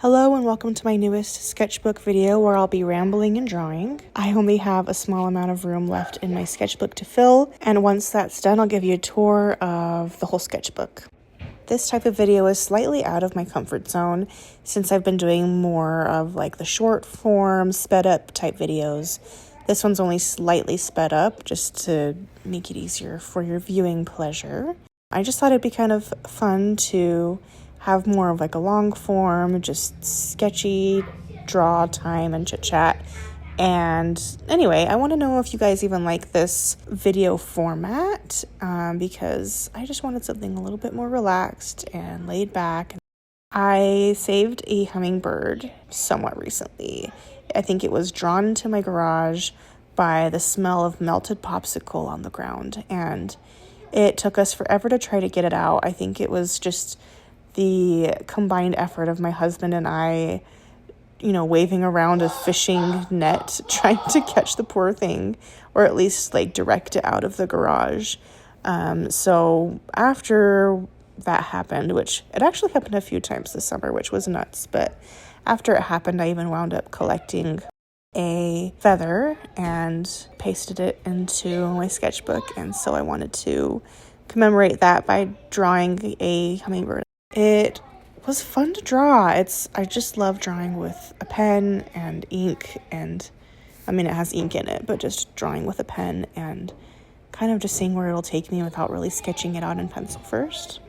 Hello and welcome to my newest sketchbook video where I'll be rambling and drawing. I only have a small amount of room left in my sketchbook to fill, and once that's done, I'll give you a tour of the whole sketchbook. This type of video is slightly out of my comfort zone since I've been doing more of like the short form, sped up type videos. This one's only slightly sped up just to make it easier for your viewing pleasure. I just thought it'd be kind of fun to have more of like a long form, just sketchy draw time and chit chat. And anyway, I want to know if you guys even like this video format because I just wanted something a little bit more relaxed and laid back. I saved a hummingbird somewhat recently. I think it was drawn into my garage by the smell of melted popsicle on the ground, and it took us forever to try to get it out. I think it was just the combined effort of my husband and I, waving around a fishing net, trying to catch the poor thing, or at least like direct it out of the garage. So after that happened, which it actually happened a few times this summer, which was nuts, but after it happened, I even wound up collecting a feather and pasted it into my sketchbook. And so I wanted to commemorate that by drawing a hummingbird. It was fun to draw. I just love drawing with a pen and ink, and it has ink in it, but just drawing with a pen and kind of just seeing where it'll take me without really sketching it out in pencil first.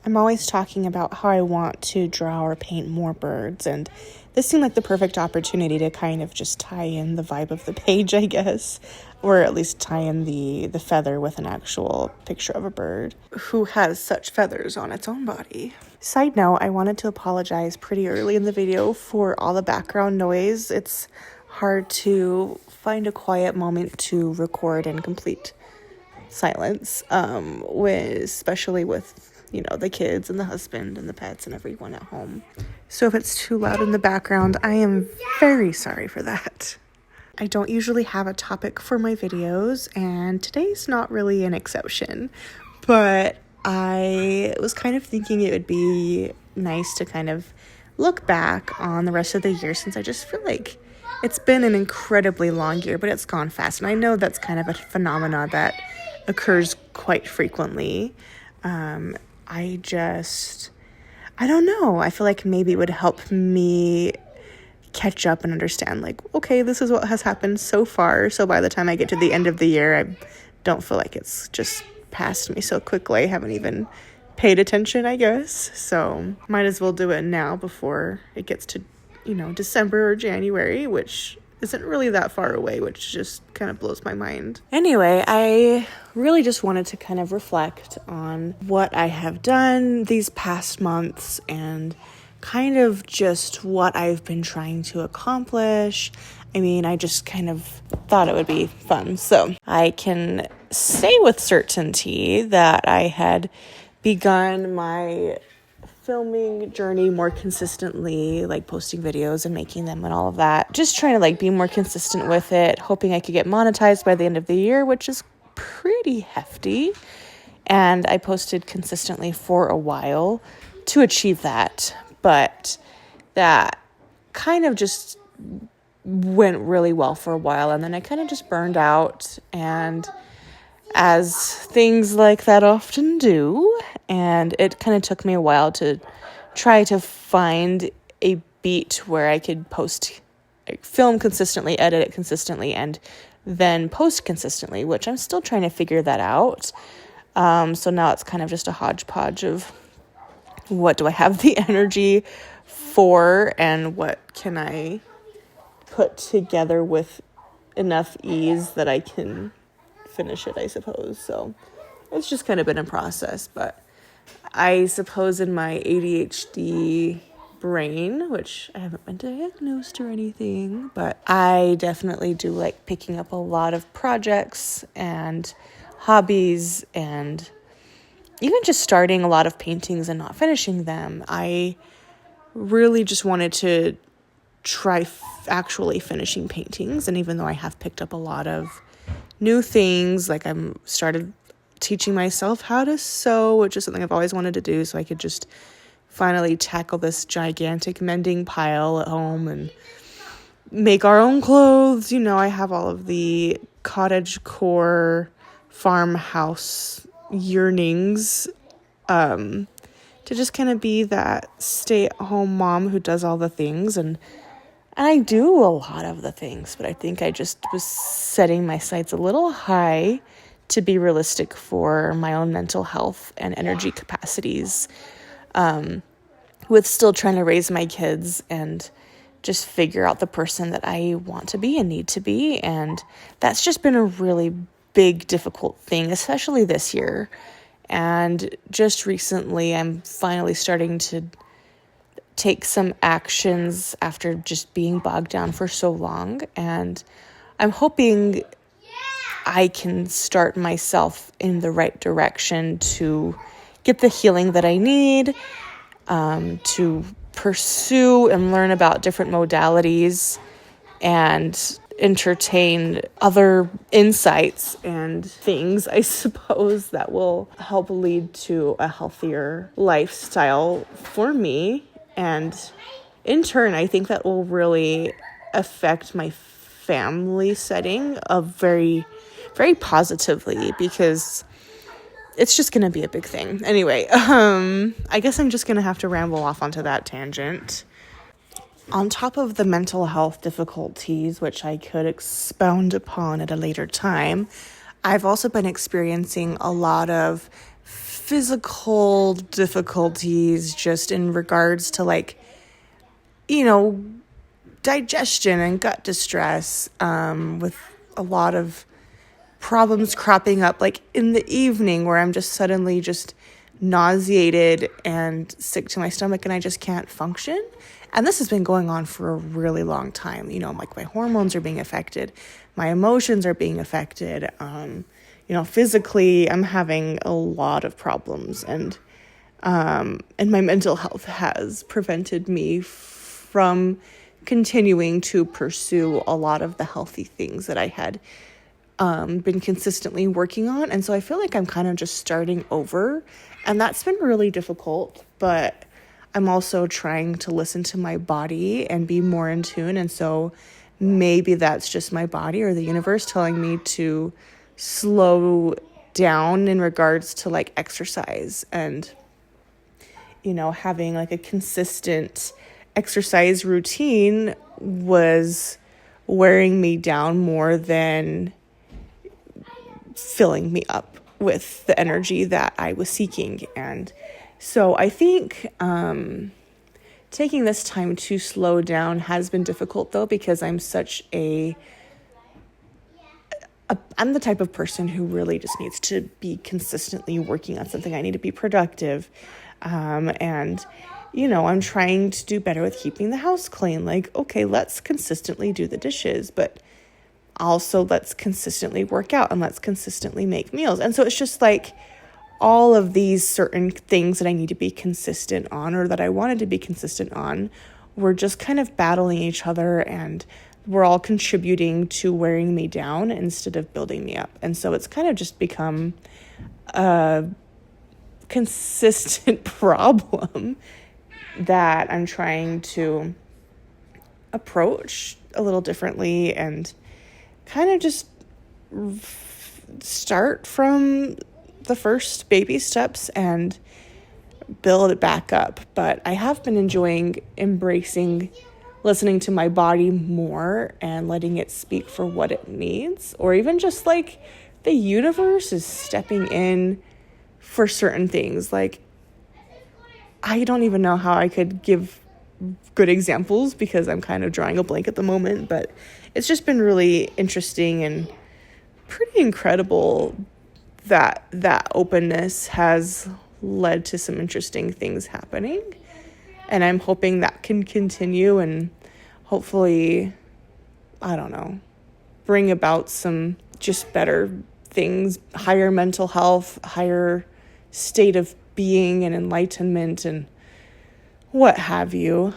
I'm always talking about how I want to draw or paint more birds, and this seemed like the perfect opportunity to kind of just tie in the vibe of the page, I guess, or at least tie in the feather with an actual picture of a bird who has such feathers on its own body. Side note, I wanted to apologize pretty early in the video for all the background noise. It's hard to find a quiet moment to record in complete silence, especially with the kids and the husband and the pets and everyone at home. So if it's too loud in the background, I am very sorry for that. I don't usually have a topic for my videos, and today's not really an exception, but I was kind of thinking it would be nice to kind of look back on the rest of the year, since I just feel like it's been an incredibly long year, but it's gone fast. And I know that's kind of a phenomena that occurs quite frequently. I don't know. I feel like maybe it would help me catch up and understand, like, okay, this is what has happened so far. So by the time I get to the end of the year, I don't feel like it's just passed me so quickly. I haven't even paid attention, I guess. So might as well do it now before it gets to, December or January, which isn't really that far away, which just kind of blows my mind. Anyway, I really just wanted to kind of reflect on what I have done these past months and kind of just what I've been trying to accomplish. I just kind of thought it would be fun. So I can say with certainty that I had begun my filming journey more consistently, like posting videos and making them and all of that. Just trying to be more consistent with it, hoping I could get monetized by the end of the year, which is pretty hefty. And I posted consistently for a while to achieve that, but that kind of just went really well for a while, and then I kind of just burned out, and as things like that often do, and it kind of took me a while to try to find a beat where I could film consistently, edit it consistently, and then post consistently, which I'm still trying to figure that out. So now it's kind of just a hodgepodge of what do I have the energy for, and what can I put together with enough ease that I can finish it, I suppose. So it's just kind of been a process, but I suppose in my ADHD brain, which I haven't been diagnosed or anything, but I definitely do like picking up a lot of projects and hobbies, and even just starting a lot of paintings and not finishing them. I really just wanted to try actually finishing paintings, and even though I have picked up a lot of new things, like I'm started teaching myself how to sew, which is something I've always wanted to do, so I could just finally tackle this gigantic mending pile at home and make our own clothes. I have all of the cottage core farmhouse yearnings to just kind of be that stay-at-home mom who does all the things. And I do a lot of the things, but I think I just was setting my sights a little high to be realistic for my own mental health and energy capacities, with still trying to raise my kids and just figure out the person that I want to be and need to be. And that's just been a really big, difficult thing, especially this year. And just recently, I'm finally starting to take some actions after just being bogged down for so long. And I'm hoping I can start myself in the right direction to get the healing that I need, to pursue and learn about different modalities and entertain other insights and things, I suppose, that will help lead to a healthier lifestyle for me. And in turn, I think that will really affect my family setting very, very positively, because it's just going to be a big thing. Anyway, I guess I'm just going to have to ramble off onto that tangent. On top of the mental health difficulties, which I could expound upon at a later time, I've also been experiencing a lot of physical difficulties just in regards to digestion and gut distress, with a lot of problems cropping up in the evening where I'm just suddenly just nauseated and sick to my stomach and I just can't function. And this has been going on for a really long time. My hormones are being affected, my emotions are being affected. Physically, I'm having a lot of problems, and my mental health has prevented me from continuing to pursue a lot of the healthy things that I had been consistently working on. And so I feel like I'm kind of just starting over, and that's been really difficult, but I'm also trying to listen to my body and be more in tune. And so maybe that's just my body or the universe telling me to slow down in regards to exercise, and having a consistent exercise routine was wearing me down more than filling me up with the energy that I was seeking. And so I think taking this time to slow down has been difficult, though, because I'm I'm the type of person who really just needs to be consistently working on something. I need to be productive. And I'm trying to do better with keeping the house clean. Okay, let's consistently do the dishes, but also let's consistently work out and let's consistently make meals. And so it's just all of these certain things that I need to be consistent on, or that I wanted to be consistent on, we're just kind of battling each other, and we're all contributing to wearing me down instead of building me up. And so it's kind of just become a consistent problem that I'm trying to approach a little differently and kind of just start from the first baby steps and build it back up. But I have been enjoying embracing listening to my body more and letting it speak for what it needs, or even just the universe is stepping in for certain things. I don't even know how I could give good examples because I'm kind of drawing a blank at the moment, but it's just been really interesting and pretty incredible that openness has led to some interesting things happening. And I'm hoping that can continue and hopefully, bring about some just better things, higher mental health, higher state of being and enlightenment and what have you.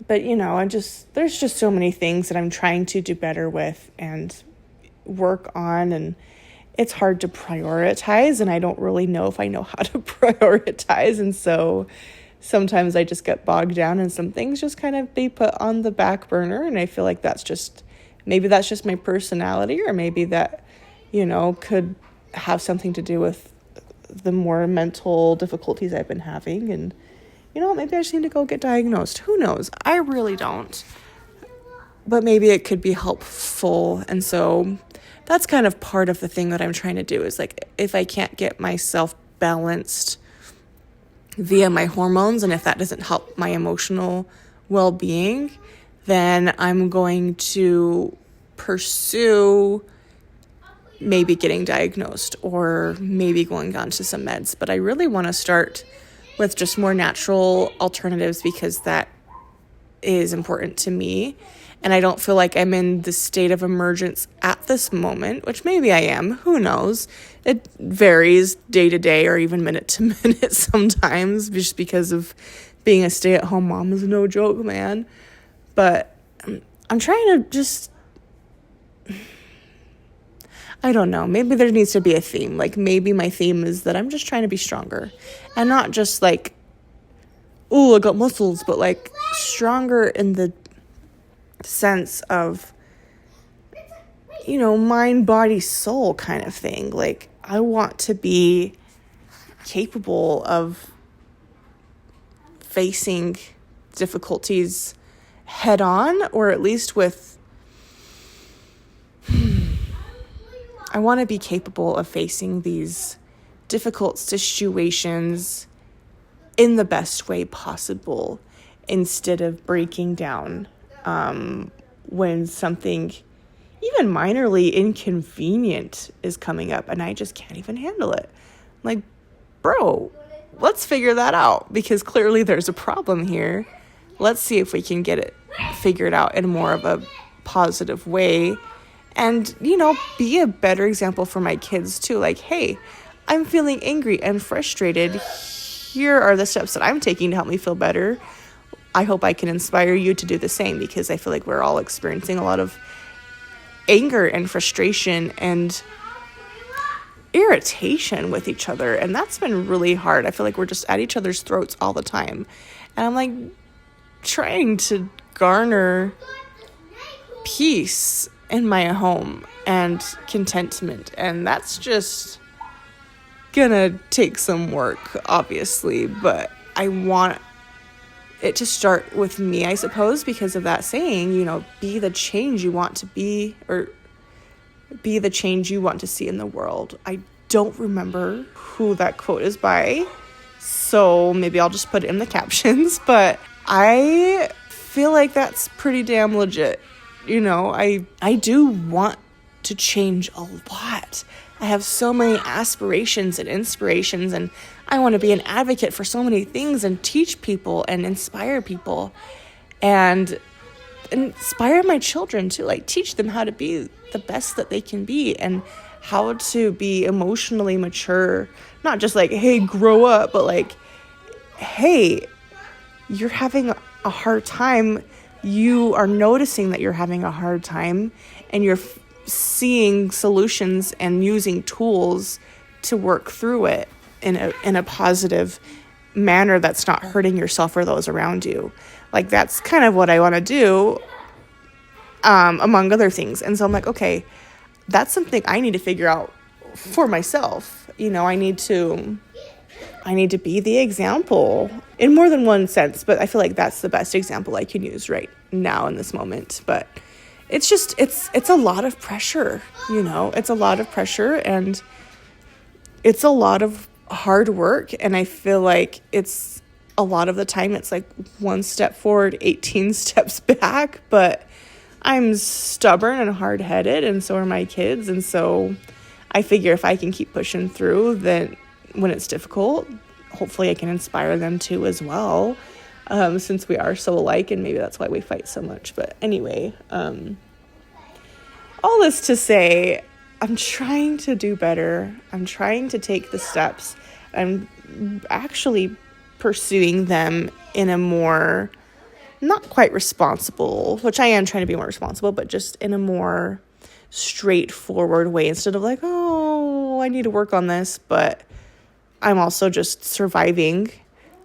But there's just so many things that I'm trying to do better with and work on. And it's hard to prioritize, and I don't really know if I know how to prioritize. And so sometimes I just get bogged down and some things just kind of be put on the back burner. And I feel like maybe that's just my personality, or maybe that, could have something to do with the more mental difficulties I've been having. And, maybe I just need to go get diagnosed. Who knows? I really don't. But maybe it could be helpful. And so that's kind of part of the thing that I'm trying to do is like, if I can't get myself balanced via my hormones, and if that doesn't help my emotional well-being, then I'm going to pursue maybe getting diagnosed or maybe going on to some meds. But I really want to start with just more natural alternatives because that is important to me. And I don't feel like I'm in the state of emergence at this moment, which maybe I am. Who knows? It varies day to day or even minute to minute sometimes, just because of being a stay-at-home mom is no joke, man. But I'm trying to just, I don't know. Maybe there needs to be a theme. Like maybe my theme is that I'm just trying to be stronger and not just like, oh, I got muscles, but like stronger in the sense of, mind, body, soul kind of thing. Like I want to be capable of facing difficulties head on, or at least with, I want to be capable of facing these difficult situations in the best way possible instead of breaking down when something even minorly inconvenient is coming up and I just can't even handle it. Like, bro, let's figure that out because clearly there's a problem here. Let's see if we can get it figured out in more of a positive way and, be a better example for my kids too. Like, hey, I'm feeling angry and frustrated. Here are the steps that I'm taking to help me feel better. I hope I can inspire you to do the same because I feel like we're all experiencing a lot of anger and frustration and irritation with each other. And that's been really hard. I feel like we're just at each other's throats all the time. And I'm like trying to garner peace in my home and contentment. And that's just gonna take some work, obviously. But I want it to start with me, I suppose, because of that saying, be the change you want to be, or be the change you want to see in the world. I don't remember who that quote is by, so maybe I'll just put it in the captions, but I feel like that's pretty damn legit. I do want to change a lot. I have so many aspirations and inspirations, and I want to be an advocate for so many things and teach people and inspire people and inspire my children too, like teach them how to be the best that they can be and how to be emotionally mature, not just like, hey, grow up, but like, hey, you're having a hard time. You are noticing that you're having a hard time and you're seeing solutions and using tools to work through it in a positive manner that's not hurting yourself or those around you. Like that's kind of what I want to do, among other things. And so I'm like, okay, that's something I need to figure out for myself. I need to be the example in more than one sense, but I feel like that's the best example I can use right now in this moment. But it's just, it's a lot of pressure, it's a lot of pressure and it's a lot of hard work. And I feel like it's a lot of the time it's like one step forward, 18 steps back, but I'm stubborn and hard-headed and so are my kids. And so I figure if I can keep pushing through, then when it's difficult, hopefully I can inspire them too as well. Since we are so alike and maybe that's why we fight so much. But anyway, all this to say, I'm trying to do better. I'm trying to take the steps. I'm actually pursuing them in a more, not quite responsible, which I am trying to be more responsible, but just in a more straightforward way instead of like, oh, I need to work on this, but I'm also just surviving,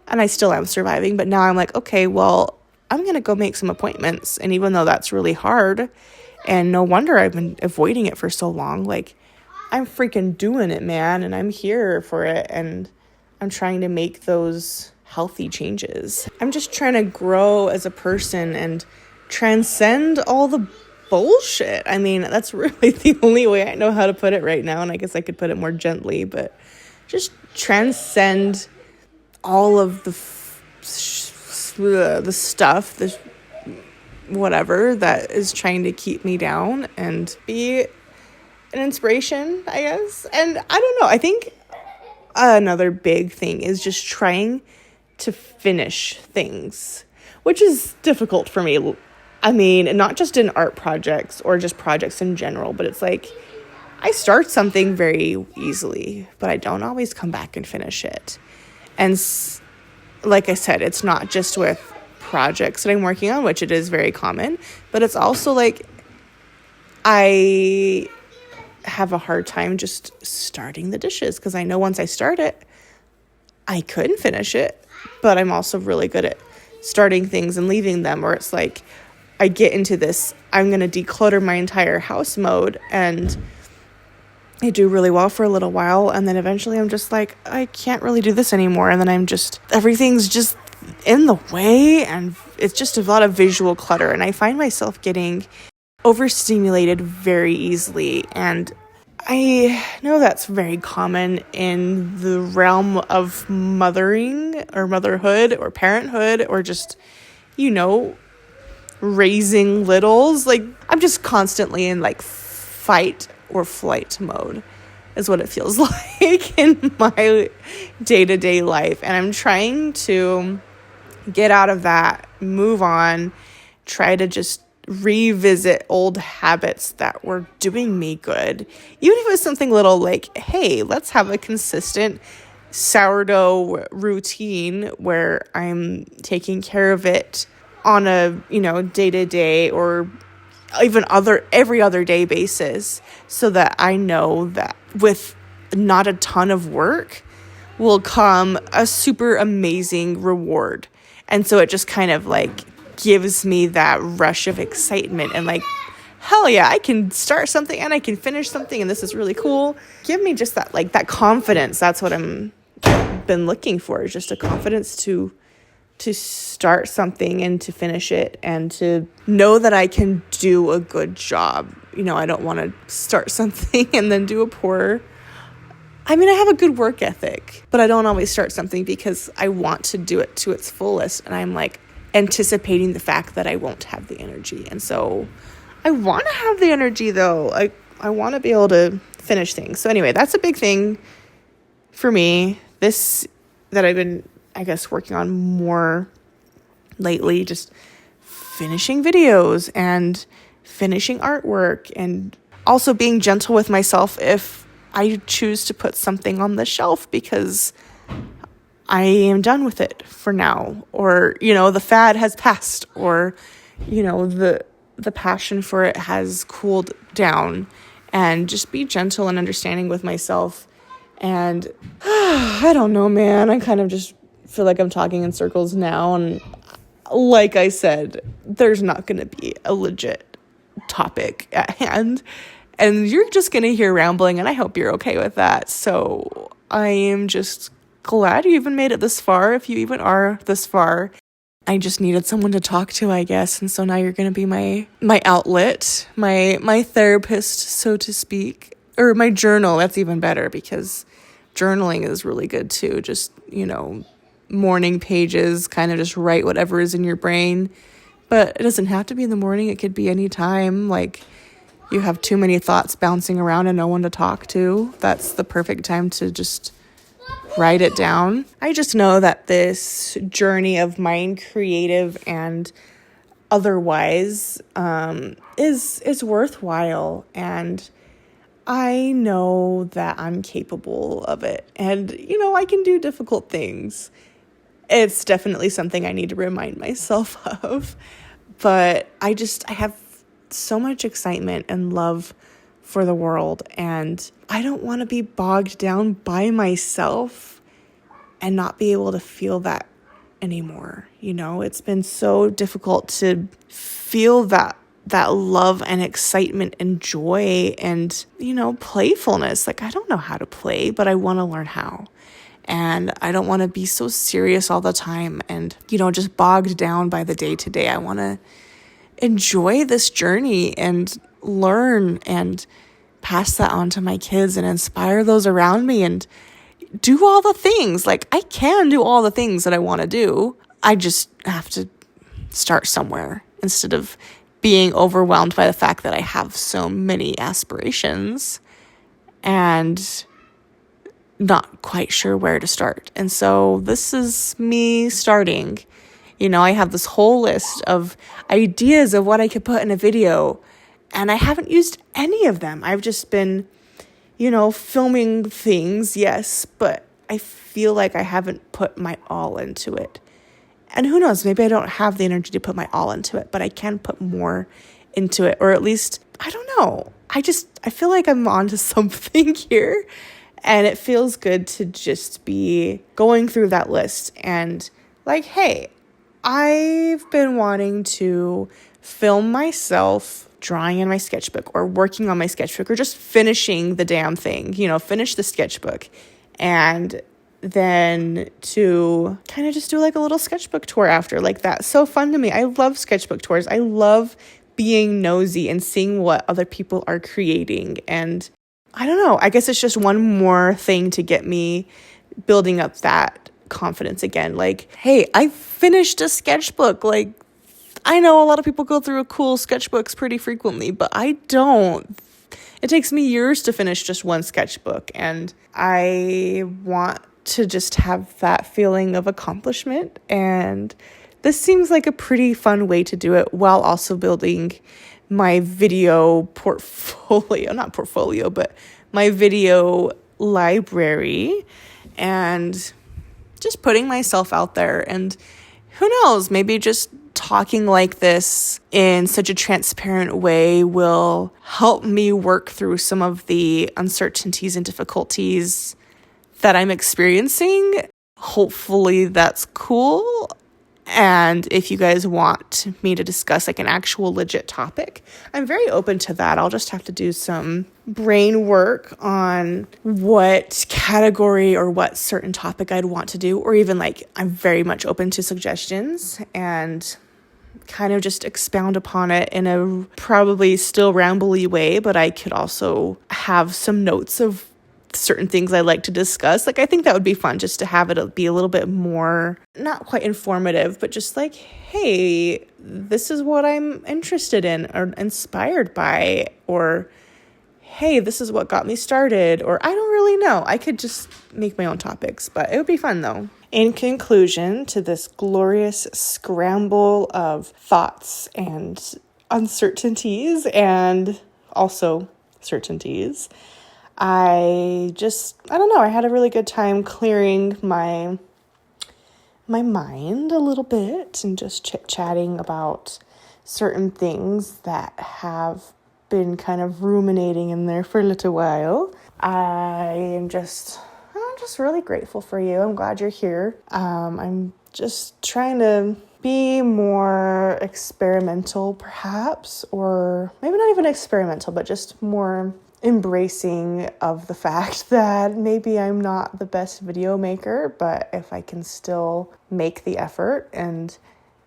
and I still am surviving. But now I'm like, okay, well, I'm going to go make some appointments. And even though that's really hard, and no wonder I've been avoiding it for so long, like, I'm freaking doing it, man. And I'm here for it. And I'm trying to make those healthy changes. I'm just trying to grow as a person and transcend all the bullshit. I mean, that's really the only way I know how to put it right now. And I guess I could put it more gently, but just transcend all of the stuff, the whatever that is trying to keep me down, and be an inspiration, I guess. And I don't know, I think another big thing is just trying to finish things, which is difficult for me. I mean, not just in art projects or just projects in general, but it's like I start something very easily, but I don't always come back and finish it. And like I said, it's not just with projects that I'm working on, which it is very common, but it's also like I have a hard time just starting the dishes, because I know once I start it, I couldn't finish it. But I'm also really good at starting things and leaving them, or it's like I get into this I'm going to declutter my entire house mode, and I do really well for a little while, and then eventually I'm just like, I can't really do this anymore. And then everything's just in the way, and it's just a lot of visual clutter, and I find myself getting overstimulated very easily. And I know that's very common in the realm of mothering or motherhood or parenthood, or just, raising littles. Like, I'm just constantly in like fight or flight mode is what it feels like in my day-to-day life. And I'm trying to get out of that, move on, try to just revisit old habits that were doing me good. Even if it was something little like, hey, let's have a consistent sourdough routine where I'm taking care of it on a, day-to-day or even every other day basis, so that I know that with not a ton of work will come a super amazing reward. And so it just kind of like gives me that rush of excitement and like, hell yeah, I can start something and I can finish something, and this is really cool. Give me just that, like, that confidence. That's what I'm been looking for, is just a confidence to start something and to finish it, and to know that I can do a good job. I don't want to start something and then do a poor. I mean, I have a good work ethic, but I don't always start something because I want to do it to its fullest, and I'm like anticipating the fact that I won't have the energy. And so I want to have the energy, though. I want to be able to finish things. So anyway, that's a big thing for me, this that I've been, I guess, working on more lately, just finishing videos and finishing artwork, and also being gentle with myself if I choose to put something on the shelf because I am done with it for now, or, the fad has passed, or, the passion for it has cooled down, and just be gentle and understanding with myself. And I don't know, man, I kind of just feel like I'm talking in circles now. And like I said, there's not going to be a legit topic at hand, and you're just going to hear rambling, and I hope you're okay with that. So I am just glad you even made it this far, if you even are this far. I just needed someone to talk to, I guess, and so now you're going to be my outlet, my therapist, so to speak, or my journal. That's even better, because journaling is really good too. Just, morning pages, kind of just write whatever is in your brain, but it doesn't have to be in the morning. It could be any time. Like, you have too many thoughts bouncing around and no one to talk to. That's the perfect time to just write it down. I just know that this journey of mine, creative and otherwise, is worthwhile, and I know that I'm capable of it, and I can do difficult things. It's definitely something I need to remind myself of, but I have so much excitement and love for the world. And I don't want to be bogged down by myself and not be able to feel that anymore. It's been so difficult to feel that love and excitement and joy and, playfulness. Like, I don't know how to play, but I want to learn how. And I don't want to be so serious all the time and, just bogged down by the day to day. I want to enjoy this journey and learn and pass that on to my kids and inspire those around me and do all the things. Like, I can do all the things that I want to do. I just have to start somewhere instead of being overwhelmed by the fact that I have so many aspirations and not quite sure where to start. And so this is me starting. I have this whole list of ideas of what I could put in a video, and I haven't used any of them. I've just been, filming things, yes, but I feel like I haven't put my all into it. And who knows, maybe I don't have the energy to put my all into it, but I can put more into it, or at least, I don't know. I feel like I'm onto something here, and it feels good to just be going through that list and like, hey, I've been wanting to film myself drawing in my sketchbook or working on my sketchbook or just finishing the damn thing, finish the sketchbook, and then to kind of just do like a little sketchbook tour after. Like, that's so fun to me. I love sketchbook tours. I love being nosy and seeing what other people are creating. And I don't know, I guess it's just one more thing to get me building up that confidence again. Like, hey, I finished a sketchbook. Like, I know a lot of people go through cool sketchbooks pretty frequently, but I don't. It takes me years to finish just one sketchbook, and I want to just have that feeling of accomplishment. And this seems like a pretty fun way to do it while also building my video but my video library, and just putting myself out there. And who knows, maybe just talking like this in such a transparent way will help me work through some of the uncertainties and difficulties that I'm experiencing. Hopefully that's cool. And if you guys want me to discuss like an actual legit topic, I'm very open to that. I'll just have to do some brain work on what category or what certain topic I'd want to do, or even like I'm very much open to suggestions and kind of just expound upon it in a probably still rambly way, but I could also have some notes of certain things I like to discuss. Like, I think that would be fun just to have it be a little bit more, not quite informative, but just like, hey, this is what I'm interested in or inspired by, or hey, this is what got me started, or I don't really know. I could just make my own topics, but it would be fun though. In conclusion to this glorious scramble of thoughts and uncertainties and also certainties, I don't know, I had a really good time clearing my mind a little bit and just chit-chatting about certain things that have been kind of ruminating in there for a little while. I'm just really grateful for you. I'm glad you're here. I'm just trying to be more experimental, perhaps, or maybe not even experimental, but just more embracing of the fact that maybe I'm not the best video maker, but if I can still make the effort and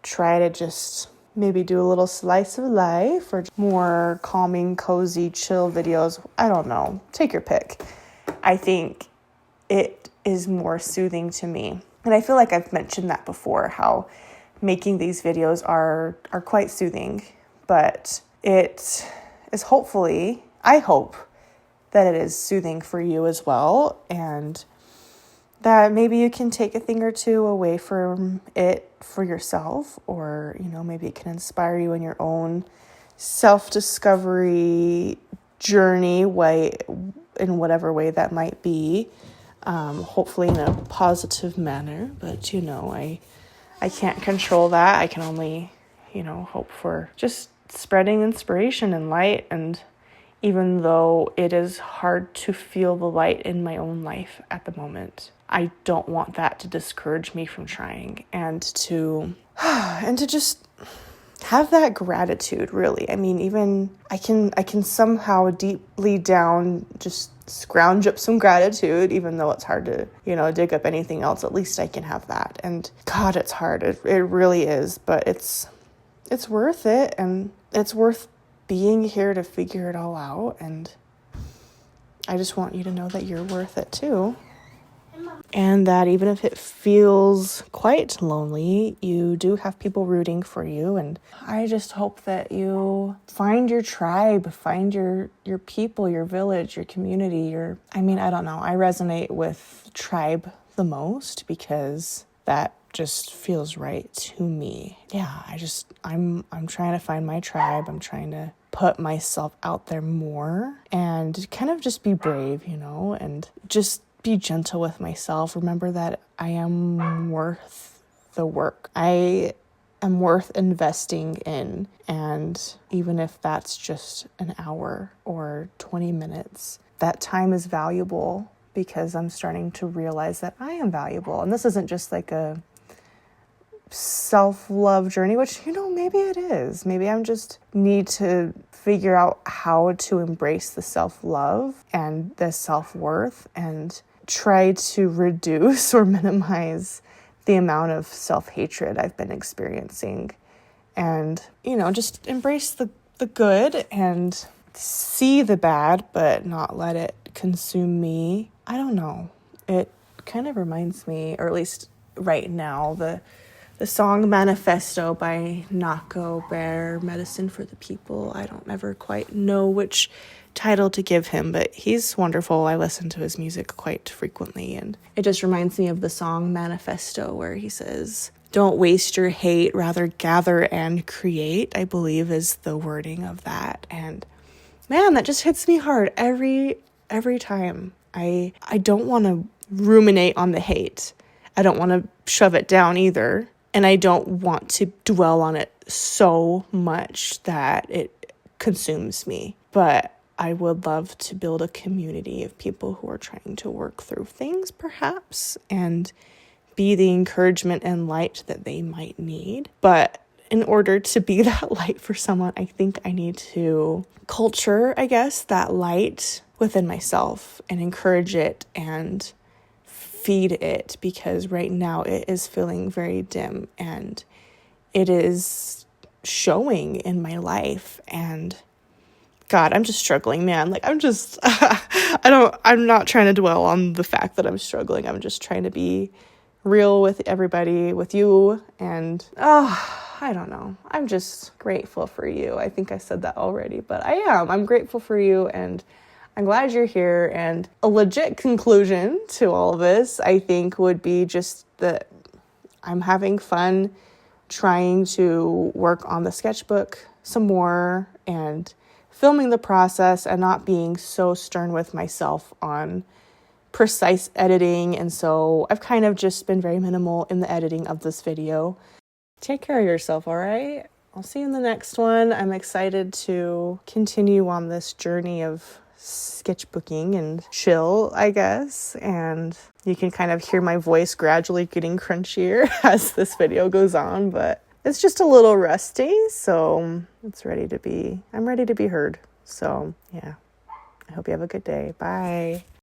try to just maybe do a little slice of life or more calming, cozy, chill videos, I don't know, take your pick. I think it is more soothing to me. And I feel like I've mentioned that before, how making these videos are quite soothing, but it is hopefully, I hope that it is soothing for you as well, and that maybe you can take a thing or two away from it for yourself, or, maybe it can inspire you in your own self-discovery journey in whatever way that might be, hopefully in a positive manner, but, I can't control that. I can only, hope for just spreading inspiration and light and even though it is hard to feel the light in my own life at the moment. I don't want that to discourage me from trying and to just have that gratitude, really. I mean, even I can somehow deeply down just scrounge up some gratitude, even though it's hard to, dig up anything else. At least I can have that. And God, it's hard. It really is, but it's worth it, and it's worth being here to figure it all out. And I just want you to know that you're worth it too. And that even if it feels quite lonely, you do have people rooting for you. And I just hope that you find your tribe, find your people, your village, your community, I don't know. I resonate with tribe the most because that just feels right to me. Yeah, I'm trying to find my tribe. I'm trying to put myself out there more and kind of just be brave, and just be gentle with myself. Remember that I am worth the work. I am worth investing in. And even if that's just an hour or 20 minutes, that time is valuable because I'm starting to realize that I am valuable. And this isn't just like a self-love journey, which, maybe it is. Maybe I'm just need to figure out how to embrace the self-love and the self-worth and try to reduce or minimize the amount of self-hatred I've been experiencing. And, just embrace the good and see the bad, but not let it consume me. I don't know. It kind of reminds me, or at least right now, the song Manifesto by Nako Bear, Medicine for the People. I don't ever quite know which title to give him, but he's wonderful. I listen to his music quite frequently, and it just reminds me of the song Manifesto, where he says, "Don't waste your hate, rather gather and create," I believe is the wording of that. And man, that just hits me hard every time. I don't want to ruminate on the hate. I don't want to shove it down either. And I don't want to dwell on it so much that it consumes me. But I would love to build a community of people who are trying to work through things, perhaps, and be the encouragement and light that they might need. But in order to be that light for someone, I think I need to culture, that light within myself and encourage it and feed it, because right now it is feeling very dim and it is showing in my life. And God, I'm just struggling, man. I'm not trying to dwell on the fact that I'm struggling. I'm just trying to be real with everybody, with you. And I don't know. I'm just grateful for you. I think I said that already, but I'm grateful for you, and I'm glad you're here. And a legit conclusion to all of this, I think, would be just that I'm having fun trying to work on the sketchbook some more and filming the process and not being so stern with myself on precise editing. And so I've kind of just been very minimal in the editing of this video. Take care of yourself, all right? I'll see you in the next one. I'm excited to continue on this journey of sketchbooking and chill, I guess. And you can kind of hear my voice gradually getting crunchier as this video goes on, but it's just a little rusty, so I'm ready to be heard. So yeah, I hope you have a good day. Bye.